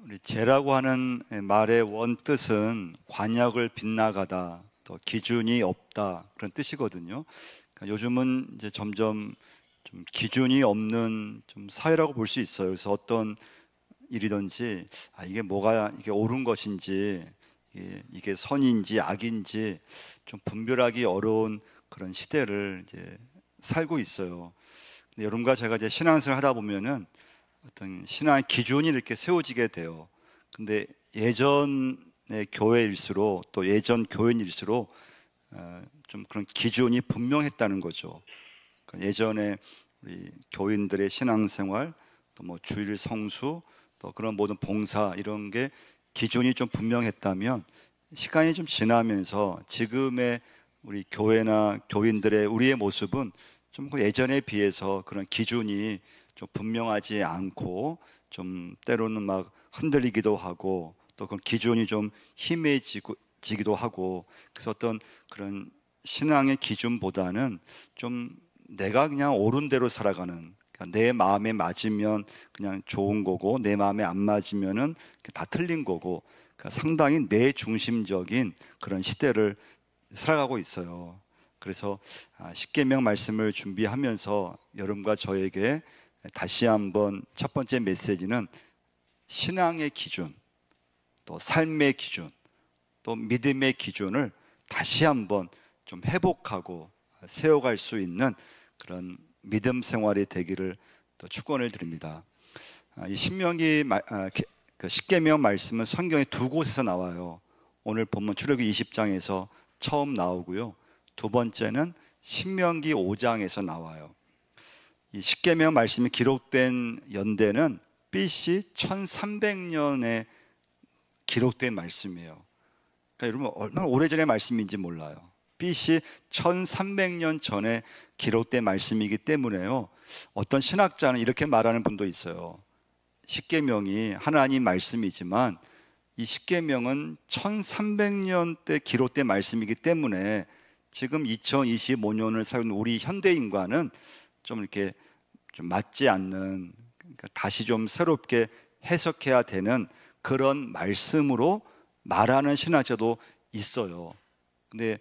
우리 죄라고 하는 말의 원뜻은 관역을 빗나가다, 또 기준이 없다, 그런 뜻이거든요. 그러니까 요즘은 이제 점점 좀 기준이 없는 좀 사회라고 볼 수 있어요. 그래서 어떤 일이든지 이게 뭐가 이게 옳은 것인지, 이게 선인지 악인지 좀 분별하기 어려운 그런 시대를 이제 살고 있어요. 근데 여러분과 제가 이제 신앙생활 하다 보면은 어떤 신앙의 기준이 이렇게 세워지게 돼요. 근데 예전의 교회일수록, 또 예전 교인일수록 좀 그런 기준이 분명했다는 거죠. 그러니까 예전에 우리 교인들의 신앙생활, 또 뭐 주일 성수, 또 그런 모든 봉사, 이런 게 기준이 좀 분명했다면, 시간이 좀 지나면서 지금의 우리 교회나 교인들의 우리의 모습은 좀 그 예전에 비해서 그런 기준이 좀 분명하지 않고, 좀 때로는 막 흔들리기도 하고, 또 그 기준이 좀 희미해지기도 하고, 그래서 어떤 그런 신앙의 기준보다는 좀 내가 그냥 옳은 대로 살아가는, 그러니까 내 마음에 맞으면 그냥 좋은 거고, 내 마음에 안 맞으면은 다 틀린 거고, 그러니까 상당히 내 중심적인 그런 시대를 살아가고 있어요. 그래서 십계명 말씀을 준비하면서 여러분과 저에게 다시 한번 첫 번째 메시지는 신앙의 기준, 또 삶의 기준, 또 믿음의 기준을 다시 한번 좀 회복하고 세워갈 수 있는 그런 믿음 생활이 되기를 또 축원을 드립니다. 이 신명기 십계명 말씀은 성경에 두 곳에서 나와요. 오늘 본문 출애굽기 20장에서 처음 나오고요, 두 번째는 신명기 5장에서 나와요. 이 십계명 말씀이 기록된 연대는 BC 1300년에 기록된 말씀이에요. 그러니까 여러분 얼마나 오래전의 말씀인지 몰라요. BC 1300년 전에 기록된 말씀이기 때문에요, 어떤 신학자는 이렇게 말하는 분도 있어요. 십계명이 하나님 말씀이지만 이 십계명은 1300년 때 기록된 말씀이기 때문에 지금 2025년을 살고 우리 현대 인과는 좀 이렇게 좀 맞지 않는, 그러니까 다시 좀 새롭게 해석해야 되는 그런 말씀으로 말하는 신학자도 있어요. 근데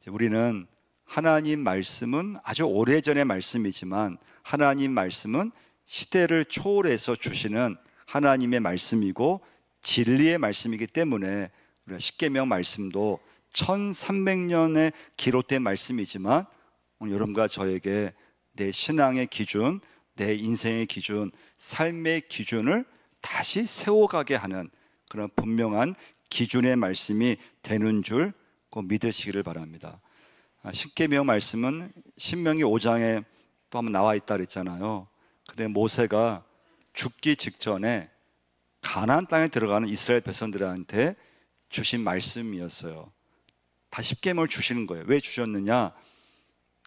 우리는 하나님 말씀은 아주 오래전의 말씀이지만, 하나님 말씀은 시대를 초월해서 주시는 하나님의 말씀이고 진리의 말씀이기 때문에 우리가 십계명 말씀도 1300년에 기록된 말씀이지만, 오늘 여러분과 저에게 내 신앙의 기준, 내 인생의 기준, 삶의 기준을 다시 세워가게 하는 그런 분명한 기준의 말씀이 되는 줄 꼭 믿으시기를 바랍니다. 십계명 말씀은 신명기 5장에 또 한번 나와 있다 그랬잖아요. 근데 모세가 죽기 직전에 가나안 땅에 들어가는 이스라엘 백성들한테 주신 말씀이었어요. 다 십계명을 주시는 거예요. 왜 주셨느냐?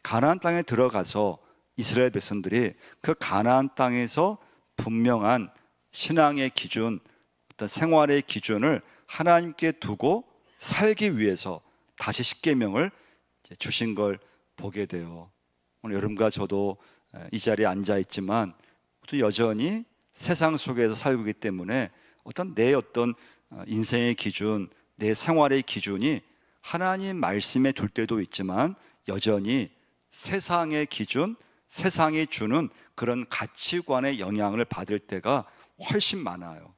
가나안 땅에 들어가서 이스라엘 백성들이 그 가나안 땅에서 분명한 신앙의 기준, 어떤 생활의 기준을 하나님께 두고 살기 위해서 다시 십계명을 주신 걸 보게 돼요. 오늘 여러분과 저도 이 자리에 앉아 있지만 또 여전히 세상 속에서 살고 있기 때문에 내 어떤 인생의 기준, 내 생활의 기준이 하나님 말씀에 둘 때도 있지만, 여전히 세상의 기준, 세상이 주는 그런 가치관의 영향을 받을 때가 훨씬 많아요.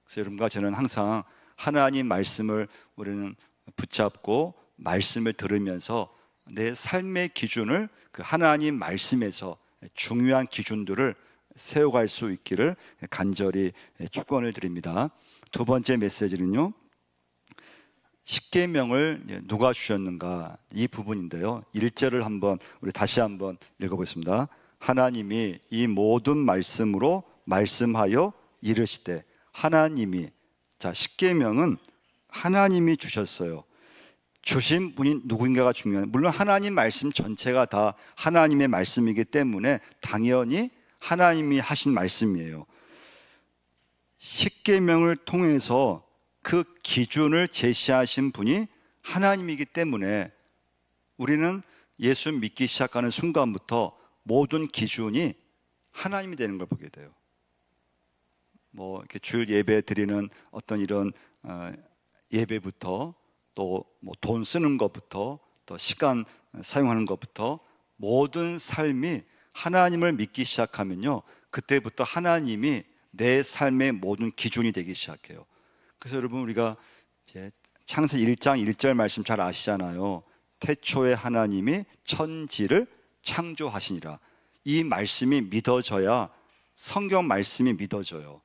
그래서 여러분과 저는 항상 하나님 말씀을 우리는 붙잡고 말씀을 들으면서 내 삶의 기준을 그 하나님 말씀에서 중요한 기준들을 세워갈 수 있기를 간절히 축원을 드립니다. 두 번째 메시지는요, 십계명을 누가 주셨는가, 이 부분인데요, 1절을 한번 우리 다시 한번 읽어보겠습니다. 하나님이 이 모든 말씀으로 말씀하여 이르시되. 하나님이, 자, 십계명은 하나님이 주셨어요. 주신 분이 누구인가가 중요해요. 물론 하나님 말씀 전체가 다 하나님의 말씀이기 때문에 당연히 하나님이 하신 말씀이에요. 십계명을 통해서 그 기준을 제시하신 분이 하나님이기 때문에 우리는 예수 믿기 시작하는 순간부터 모든 기준이 하나님이 되는 걸 보게 돼요. 뭐 이렇게 주일 예배 드리는 어떤 이런 예배부터 또 뭐 돈 쓰는 것부터 또 시간 사용하는 것부터 모든 삶이 하나님을 믿기 시작하면요, 그때부터 하나님이 내 삶의 모든 기준이 되기 시작해요. 그래서 여러분, 우리가 이제 창세기 1장 1절 말씀 잘 아시잖아요. 태초에 하나님이 천지를 창조하시니라. 이 말씀이 믿어져야 성경 말씀이 믿어져요.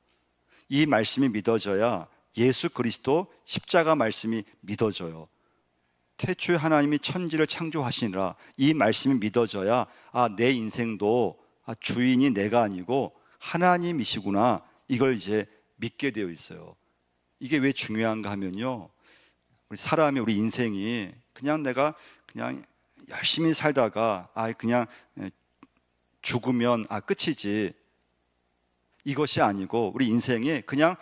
이 말씀이 믿어져야 예수 그리스도 십자가 말씀이 믿어져요. 태초에 하나님이 천지를 창조하시니라. 이 말씀이 믿어져야 내 인생도 주인이 내가 아니고 하나님이시구나, 이걸 이제 믿게 되어 있어요. 이게 왜 중요한가 하면요, 우리 인생이 그냥 내가 그냥 열심히 살다가 그냥 죽으면 끝이지, 이것이 아니고, 우리 인생이 그냥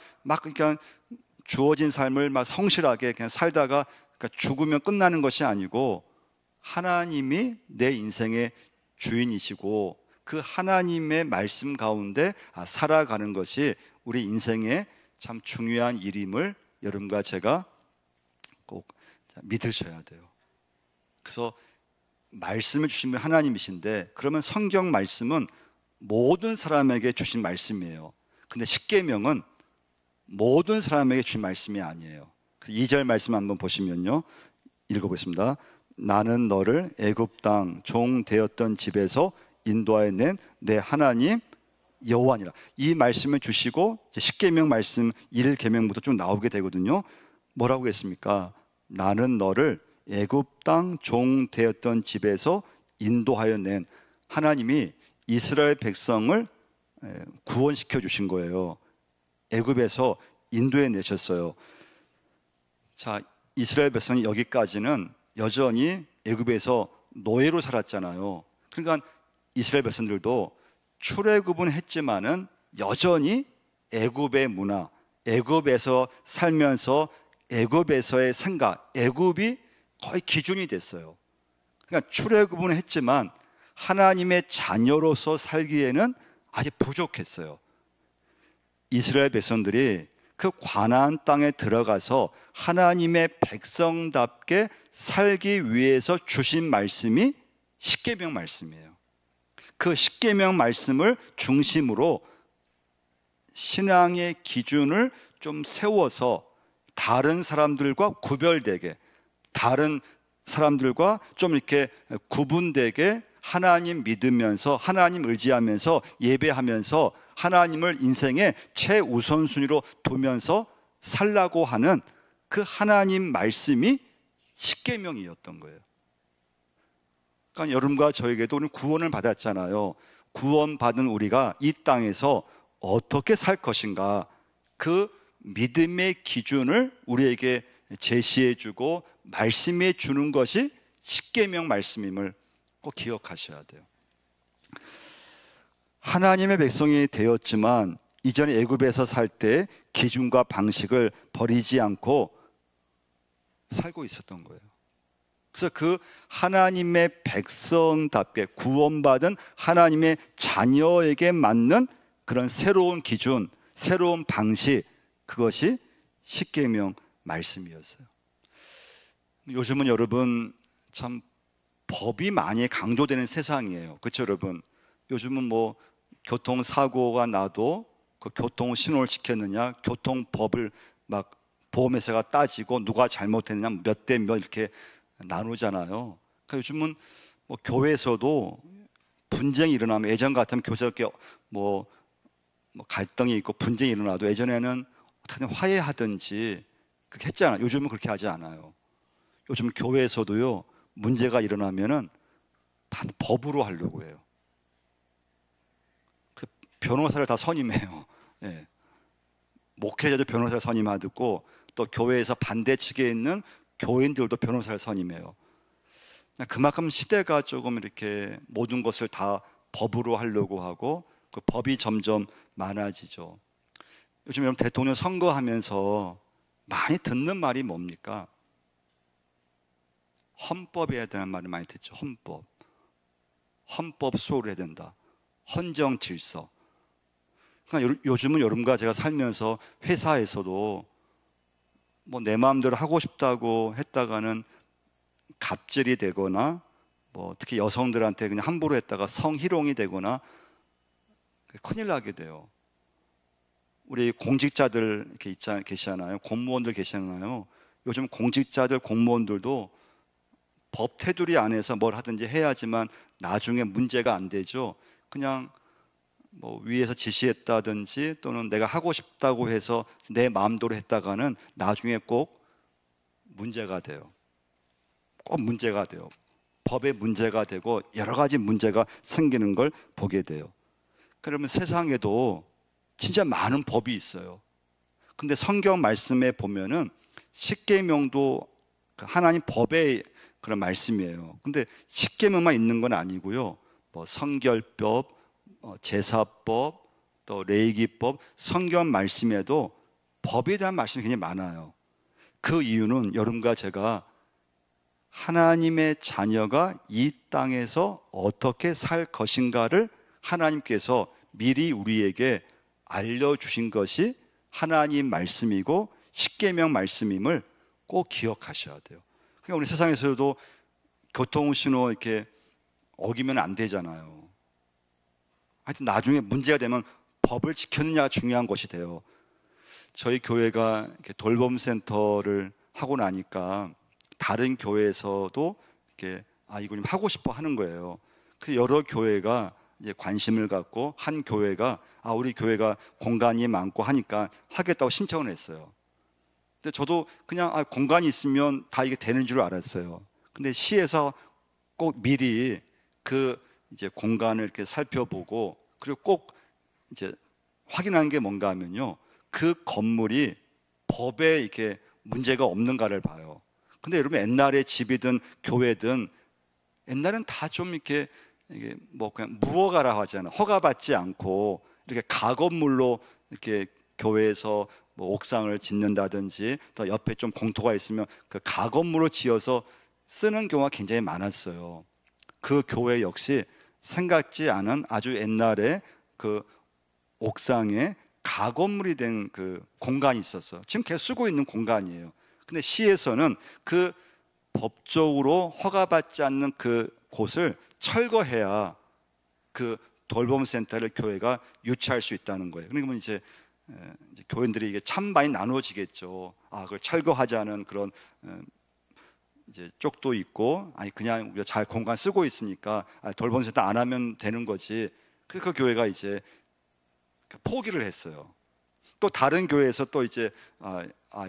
주어진 삶을 성실하게 그냥 살다가 죽으면 끝나는 것이 아니고, 하나님이 내 인생의 주인이시고 그 하나님의 말씀 가운데 살아가는 것이 우리 인생의 참 중요한 일임을 여러분과 제가 꼭 믿으셔야 돼요. 그래서 말씀을 주신 분 하나님이신데, 그러면 성경 말씀은 모든 사람에게 주신 말씀이에요. 근데 십계명은 모든 사람에게 주신 말씀이 아니에요. 그래서 2절 말씀 한번 보시면요, 읽어보겠습니다. 나는 너를 애굽 땅 종 되었던 집에서 인도하여 낸 내 하나님 여호와니라. 이 말씀을 주시고 십계명 말씀 1계명부터 쭉 나오게 되거든요. 뭐라고 했습니까? 나는 너를 애굽 땅 종 되었던 집에서 인도하여 낸, 하나님이 이스라엘 백성을 구원시켜 주신 거예요. 애굽에서 인도해 내셨어요. 자, 이스라엘 백성이 여기까지는 여전히 애굽에서 노예로 살았잖아요. 그러니까 이스라엘 백성들도 출애굽은 했지만은 여전히 애굽의 문화, 애굽에서 살면서 애굽에서의 생각, 애굽이 거의 기준이 됐어요. 그러니까 출애굽은 했지만 하나님의 자녀로서 살기에는 아직 부족했어요. 이스라엘 백성들이 그 가나안 땅에 들어가서 하나님의 백성답게 살기 위해서 주신 말씀이 십계명 말씀이에요. 그 십계명 말씀을 중심으로 신앙의 기준을 좀 세워서 다른 사람들과 구별되게, 다른 사람들과 좀 이렇게 구분되게 하나님 믿으면서, 하나님 의지하면서, 예배하면서 하나님을 인생의 최우선순위로 두면서 살라고 하는 그 하나님 말씀이 십계명이었던 거예요. 그러니까 여러분과 저에게도 우리는 구원을 받았잖아요. 구원받은 우리가 이 땅에서 어떻게 살 것인가, 그 믿음의 기준을 우리에게 제시해 주고 말씀해 주는 것이 십계명 말씀임을 꼭 기억하셔야 돼요. 하나님의 백성이 되었지만 이전에 애굽에서 살 때 기준과 방식을 버리지 않고 살고 있었던 거예요. 그래서 그 하나님의 백성답게 구원받은 하나님의 자녀에게 맞는 그런 새로운 기준, 새로운 방식, 그것이 십계명 말씀이었어요. 요즘은 여러분 참 법이 많이 강조되는 세상이에요. 그렇죠, 여러분? 요즘은 뭐 교통사고가 나도 그 교통신호를 지켰느냐, 교통법을 막 보험회사가 따지고 누가 잘못했느냐, 몇 대 몇 이렇게 나누잖아요. 그러니까 요즘은 뭐 교회에서도 분쟁이 일어나면, 예전 같으면 교회에서 뭐 갈등이 있고 분쟁이 일어나도 예전에는 어떻게든 화해하든지 그렇게 했잖아요. 요즘은 그렇게 하지 않아요. 요즘 교회에서도요, 문제가 일어나면은 법으로 하려고 해요. 그 변호사를 다 선임해요. 예. 목회자도 변호사를 선임하고 또 교회에서 반대 측에 있는 교인들도 변호사를 선임해요. 그만큼 시대가 조금 이렇게 모든 것을 다 법으로 하려고 하고 그 법이 점점 많아지죠. 요즘 여러분 대통령 선거하면서 많이 듣는 말이 뭡니까? 헌법이어야 되는 말을 많이 듣죠. 헌법 수호를 해야 된다. 헌정 질서. 그러니까 요즘은 여러분과 제가 살면서 회사에서도 뭐 내 마음대로 하고 싶다고 했다가는 갑질이 되거나, 뭐 특히 여성들한테 그냥 함부로 했다가 성희롱이 되거나 큰일 나게 돼요. 우리 공직자들 이렇게 계시잖아요. 공무원들 계시잖아요. 요즘 공직자들, 공무원들도 법 테두리 안에서 뭘 하든지 해야지만 나중에 문제가 안 되죠. 그냥 뭐 위에서 지시했다든지 또는 내가 하고 싶다고 해서 내 마음대로 했다가는 나중에 꼭 문제가 돼요. 꼭 문제가 돼요. 법에 문제가 되고 여러 가지 문제가 생기는 걸 보게 돼요. 그러면 세상에도 진짜 많은 법이 있어요. 근데 성경 말씀에 보면은 십계명도 하나님 법의 그런 말씀이에요. 근데 십계명만 있는 건 아니고요. 뭐 성결법, 제사법, 또 레위기법, 성경 말씀에도 법에 대한 말씀이 굉장히 많아요. 그 이유는 여러분과 제가 하나님의 자녀가 이 땅에서 어떻게 살 것인가를 하나님께서 미리 우리에게 알려주신 것이 하나님 말씀이고 십계명 말씀임을 꼭 기억하셔야 돼요. 그러니까 우리 세상에서도 교통신호 이렇게 어기면 안 되잖아요. 하여튼 나중에 문제가 되면 법을 지켰느냐가 중요한 것이 돼요. 저희 교회가 이렇게 돌봄센터를 하고 나니까 다른 교회에서도 이렇게 이거 좀 하고 싶어 하는 거예요. 그래서 여러 교회가 이제 관심을 갖고 한 교회가 우리 교회가 공간이 많고 하니까 하겠다고 신청을 했어요. 근데 저도 그냥 공간이 있으면 다 이게 되는 줄 알았어요. 근데 시에서 꼭 미리 그 이제 공간을 이렇게 살펴보고 그리고 꼭 이제 확인하는 게 뭔가 하면요. 그 건물이 법에 이렇게 문제가 없는가를 봐요. 근데 여러분 옛날에 집이든 교회든 옛날엔 다 좀 이게 뭐 그냥 무허가라 하잖아요. 허가받지 않고 이렇게 가건물로 이렇게 교회에서 뭐 옥상을 짓는다든지 또 옆에 좀 공터가 있으면 그 가건물로 지어서 쓰는 경우가 굉장히 많았어요. 그 교회 역시 생각지 않은 아주 옛날에 그 옥상에 가건물이 된 그 공간이 있었어요. 지금 계속 쓰고 있는 공간이에요. 근데 시에서는 그 법적으로 허가받지 않는 그 곳을 철거해야 그 돌봄센터를 교회가 유치할 수 있다는 거예요. 그러니까 이제 교인들이 이게 참 많이 나누어지겠죠. 그걸 철거하자는 그런 이제 쪽도 있고, 그냥 우리가 잘 공간 쓰고 있으니까 돌봄센터 안 하면 되는 거지. 그래서 그 교회가 이제 포기를 했어요. 또 다른 교회에서 또 이제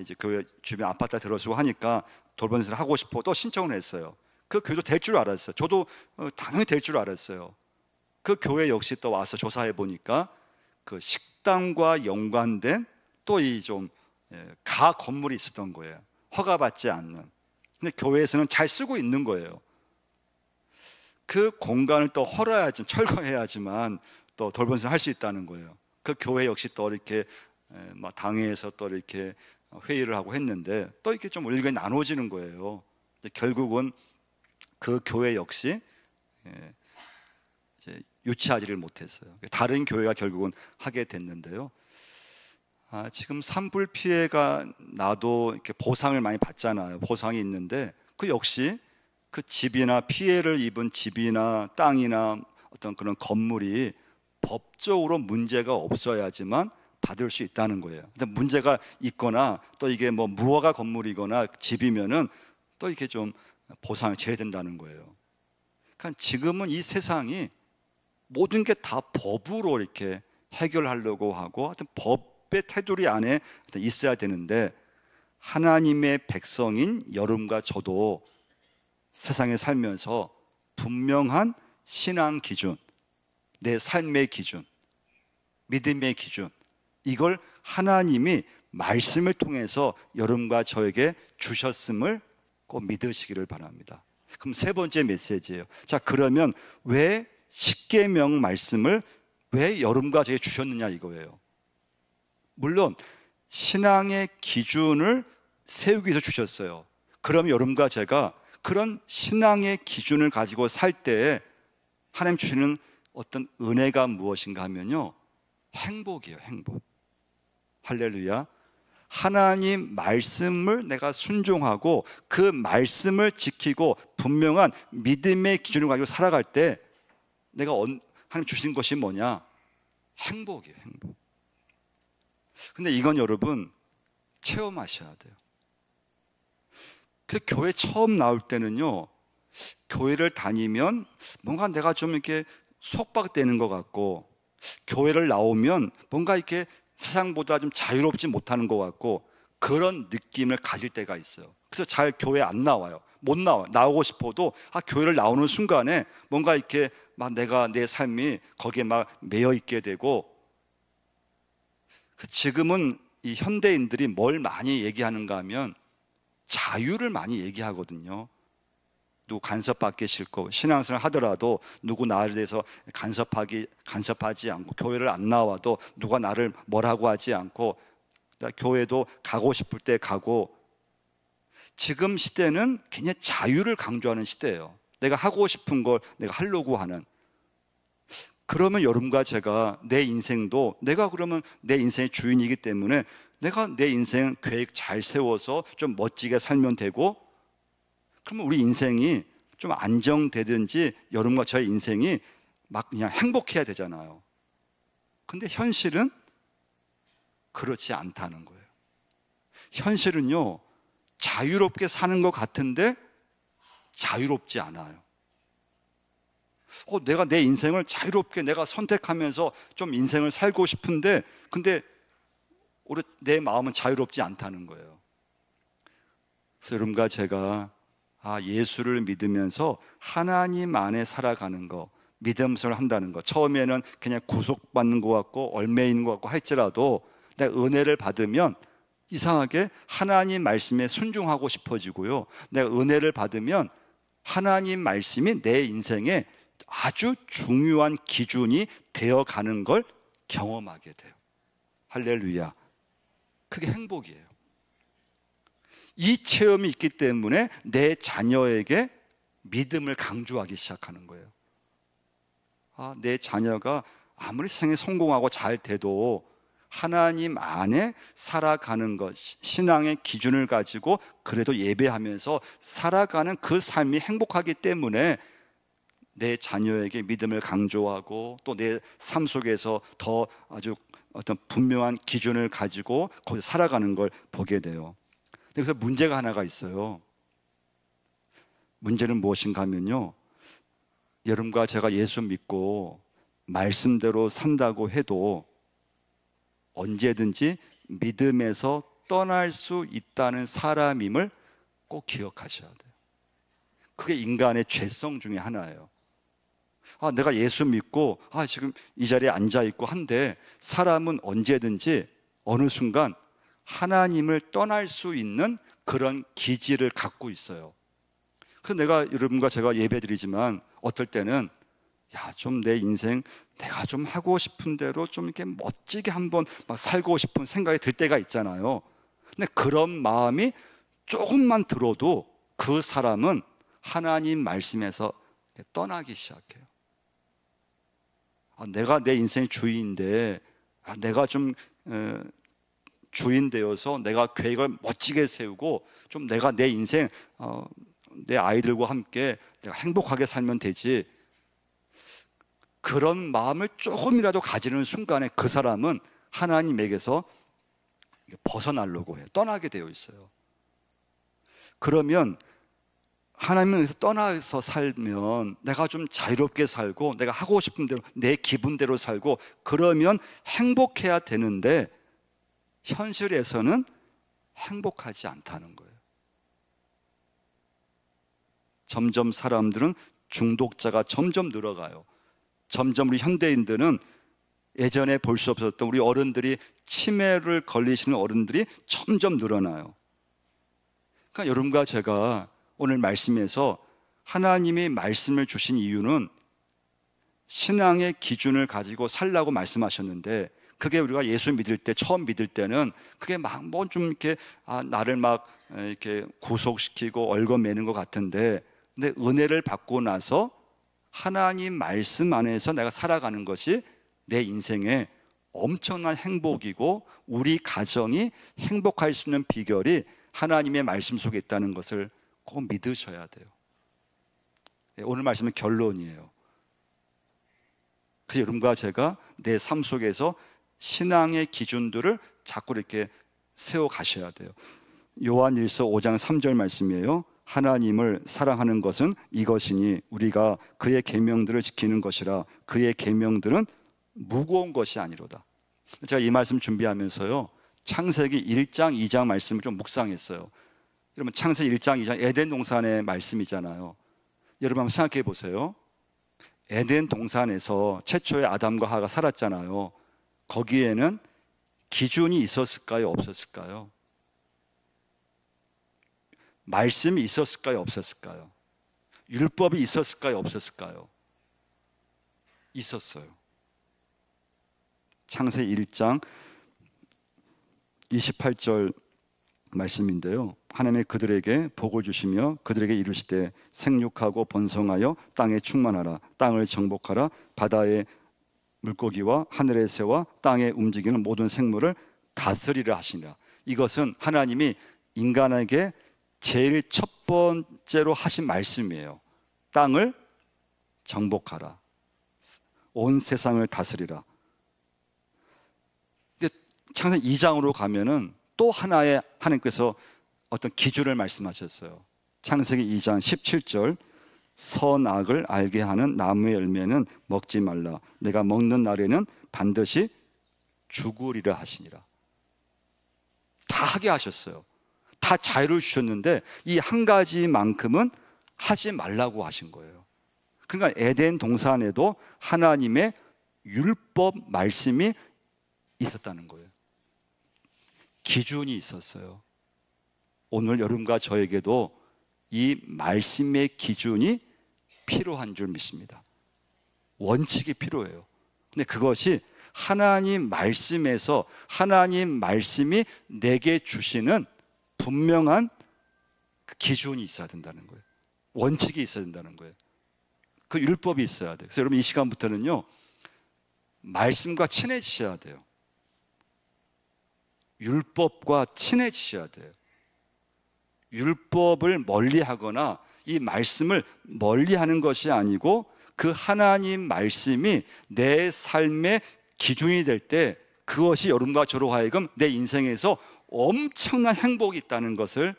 이제 교회 주변 아파트 들어주고 하니까 돌봄센터 하고 싶어 또 신청을 했어요. 그 교회도 될 줄 알았어요. 저도 당연히 될 줄 알았어요. 그 교회 역시 또 와서 조사해 보니까 그 식당과 연관된 또 이 좀 가 건물이 있었던 거예요. 허가받지 않는. 근데 교회에서는 잘 쓰고 있는 거예요. 그 공간을 또 헐어야지, 철거해야지만 또 돌봄센터 할 수 있다는 거예요. 그 교회 역시 또 이렇게 당회에서 또 이렇게 회의를 하고 했는데 또 이렇게 좀 의견이 나눠지는 거예요. 결국은 그 교회 역시 이제 유치하지를 못했어요. 다른 교회가 결국은 하게 됐는데요. 지금 산불 피해가 나도 이렇게 보상을 많이 받잖아요. 보상이 있는데 그 역시 그 집이나 피해를 입은 집이나 땅이나 어떤 그런 건물이 법적으로 문제가 없어야지만 받을 수 있다는 거예요. 근데 문제가 있거나 또 이게 뭐 무허가 건물이거나 집이면은 또 이렇게 좀 보상을 제외된다는 거예요. 그러니까 지금은 이 세상이 모든 게 다 법으로 이렇게 해결하려고 하고 하여튼 법의 테두리 안에 있어야 되는데 하나님의 백성인 여러분과 저도 세상에 살면서 분명한 신앙 기준, 내 삶의 기준, 믿음의 기준, 이걸 하나님이 말씀을 통해서 여러분과 저에게 주셨음을 꼭 믿으시기를 바랍니다. 그럼 세 번째 메시지예요. 자, 그러면 왜 십계명 말씀을 왜 여러분과 저에게 주셨느냐 이거예요. 물론 신앙의 기준을 세우기 위해서 주셨어요. 그럼 여러분과 제가 그런 신앙의 기준을 가지고 살 때에 하나님 주시는 어떤 은혜가 무엇인가 하면요, 행복이에요. 행복. 할렐루야. 하나님 말씀을 내가 순종하고 그 말씀을 지키고 분명한 믿음의 기준을 가지고 살아갈 때 내가 하나님 주신 것이 뭐냐? 행복이에요. 행복. 근데 이건 여러분 체험하셔야 돼요. 그 교회 처음 나올 때는요, 교회를 다니면 뭔가 내가 좀 이렇게 속박되는 것 같고, 교회를 나오면 뭔가 이렇게 세상보다 좀 자유롭지 못하는 것 같고, 그런 느낌을 가질 때가 있어요. 그래서 잘 교회 안 나와요. 못 나와요. 나오고 싶어도 교회를 나오는 순간에 뭔가 이렇게 막 내가 내 삶이 거기에 막 매여 있게 되고, 지금은 이 현대인들이 뭘 많이 얘기하는가 하면 자유를 많이 얘기하거든요. 누구 간섭받기 싫고, 신앙생활 하더라도 누구 나에 대해서 간섭하지 않고, 교회를 안 나와도 누가 나를 뭐라고 하지 않고, 교회도 가고 싶을 때 가고. 지금 시대는 굉장히 자유를 강조하는 시대예요. 내가 하고 싶은 걸 내가 하려고 하는. 그러면 여러분과 제가 내 인생도, 내가 그러면 내 인생의 주인이기 때문에 내가 내 인생 계획 잘 세워서 좀 멋지게 살면 되고, 그러면 우리 인생이 좀 안정되든지 여러분과 저의 인생이 막 그냥 행복해야 되잖아요. 근데 현실은 그렇지 않다는 거예요. 현실은요, 자유롭게 사는 것 같은데 자유롭지 않아요. 내가 내 인생을 자유롭게 내가 선택하면서 좀 인생을 살고 싶은데, 근데 내 마음은 자유롭지 않다는 거예요. 그래서 여러분과 제가 예수를 믿으면서 하나님 안에 살아가는 거, 믿음을 한다는 거, 처음에는 그냥 구속받는 것 같고 얽매이는 것 같고 할지라도 내가 은혜를 받으면 이상하게 하나님 말씀에 순종하고 싶어지고요, 내가 은혜를 받으면 하나님 말씀이 내 인생에 아주 중요한 기준이 되어가는 걸 경험하게 돼요. 할렐루야. 그게 행복이에요. 이 체험이 있기 때문에 내 자녀에게 믿음을 강조하기 시작하는 거예요. 내 자녀가 아무리 세상에 성공하고 잘 돼도 하나님 안에 살아가는 것, 신앙의 기준을 가지고 그래도 예배하면서 살아가는 그 삶이 행복하기 때문에 내 자녀에게 믿음을 강조하고 또 내 삶 속에서 더 아주 어떤 분명한 기준을 가지고 거기서 살아가는 걸 보게 돼요. 그래서 문제가 하나가 있어요. 문제는 무엇인가 하면요, 여러분과 제가 예수 믿고 말씀대로 산다고 해도 언제든지 믿음에서 떠날 수 있다는 사람임을 꼭 기억하셔야 돼요. 그게 인간의 죄성 중에 하나예요. 내가 예수 믿고 지금 이 자리에 앉아 있고 한데, 사람은 언제든지 어느 순간 하나님을 떠날 수 있는 그런 기질을 갖고 있어요. 그래서 내가 여러분과 제가 예배드리지만 어떨 때는 좀 내 인생 내가 좀 하고 싶은 대로 좀 이렇게 멋지게 한번 막 살고 싶은 생각이 들 때가 있잖아요. 근데 그런 마음이 조금만 들어도 그 사람은 하나님 말씀에서 떠나기 시작해요. 내가 내 인생의 주인인데, 내가 좀 주인 되어서 내가 계획을 멋지게 세우고 좀 내가 내 인생 내 아이들과 함께 내가 행복하게 살면 되지, 그런 마음을 조금이라도 가지는 순간에 그 사람은 하나님에게서 벗어나려고 해요. 떠나게 되어 있어요. 그러면 하나님에서 떠나서 살면 내가 좀 자유롭게 살고 내가 하고 싶은 대로 내 기분대로 살고 그러면 행복해야 되는데, 현실에서는 행복하지 않다는 거예요. 점점 사람들은 중독자가 점점 늘어가요. 점점 우리 현대인들은 예전에 볼 수 없었던 우리 어른들이, 치매를 걸리시는 어른들이 점점 늘어나요. 그러니까 여러분과 제가 오늘 말씀에서 하나님이 말씀을 주신 이유는 신앙의 기준을 가지고 살라고 말씀하셨는데, 그게 우리가 예수 믿을 때, 처음 믿을 때는 그게 막 뭐 좀 이렇게 나를 막 이렇게 구속시키고 얽어매는 것 같은데, 근데 은혜를 받고 나서 하나님 말씀 안에서 내가 살아가는 것이 내 인생의 엄청난 행복이고 우리 가정이 행복할 수 있는 비결이 하나님의 말씀 속에 있다는 것을 꼭 믿으셔야 돼요. 오늘 말씀은 결론이에요. 그래서 여러분과 제가 내 삶 속에서 신앙의 기준들을 자꾸 이렇게 세워 가셔야 돼요. 요한일서 5장 3절 말씀이에요. 하나님을 사랑하는 것은 이것이니 우리가 그의 계명들을 지키는 것이라. 그의 계명들은 무거운 것이 아니로다. 제가 이 말씀 준비하면서요, 창세기 1장 2장 말씀을 좀 묵상했어요. 여러분, 창세기 1장 2장 에덴 동산의 말씀이잖아요. 여러분 한번 생각해 보세요. 에덴 동산에서 최초의 아담과 하와가 살았잖아요. 거기에는 기준이 있었을까요? 없었을까요? 말씀이 있었을까요? 없었을까요? 율법이 있었을까요? 없었을까요? 있었어요. 창세기 1장 28절 말씀인데요, 하나님이 그들에게 복을 주시며 그들에게 이르시되 생육하고 번성하여 땅에 충만하라. 땅을 정복하라. 바다의 물고기와 하늘의 새와 땅에 움직이는 모든 생물을 다스리라 하시니라. 이것은 하나님이 인간에게 제일 첫 번째로 하신 말씀이에요. 땅을 정복하라. 온 세상을 다스리라. 근데 창세기 2장으로 가면은 또 하나의 하나님께서 어떤 기준을 말씀하셨어요. 창세기 2장 17절 선악을 알게 하는 나무의 열매는 먹지 말라. 내가 먹는 날에는 반드시 죽으리라 하시니라. 다 하게 하셨어요. 다 자유를 주셨는데 이 한 가지만큼은 하지 말라고 하신 거예요. 그러니까 에덴 동산에도 하나님의 율법 말씀이 있었다는 거예요. 기준이 있었어요. 오늘 여러분과 저에게도 이 말씀의 기준이 필요한 줄 믿습니다. 원칙이 필요해요. 근데 그것이 하나님 말씀에서 하나님 말씀이 내게 주시는 분명한 그 기준이 있어야 된다는 거예요. 원칙이 있어야 된다는 거예요. 그 율법이 있어야 돼요. 그래서 여러분 이 시간부터는요, 말씀과 친해지셔야 돼요. 율법과 친해지셔야 돼요. 율법을 멀리하거나 이 말씀을 멀리하는 것이 아니고 그 하나님 말씀이 내 삶의 기준이 될 때 그것이 여러분과 저로 하여금 내 인생에서 엄청난 행복이 있다는 것을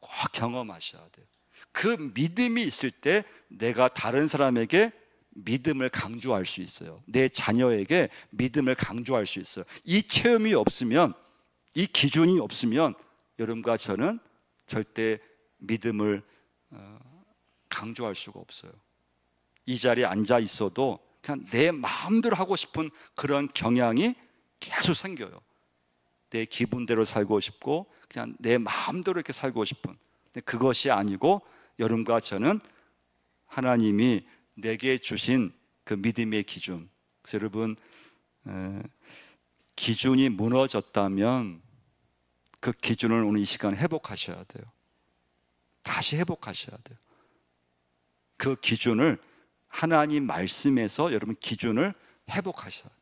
꼭 경험하셔야 돼요. 그 믿음이 있을 때 내가 다른 사람에게 믿음을 강조할 수 있어요. 내 자녀에게 믿음을 강조할 수 있어요. 이 체험이 없으면, 이 기준이 없으면 여러분과 저는 절대 믿음을 강조할 수가 없어요. 이 자리에 앉아 있어도 그냥 내 마음대로 하고 싶은 그런 경향이 계속 생겨요. 내 기분대로 살고 싶고 그냥 내 마음대로 이렇게 살고 싶은, 근데 그것이 아니고 여러분과 저는 하나님이 내게 주신 그 믿음의 기준. 그래서 여러분, 기준이 무너졌다면 그 기준을 오늘 이 시간 회복하셔야 돼요. 다시 회복하셔야 돼요. 그 기준을 하나님 말씀에서 여러분 기준을 회복하셔야 돼요.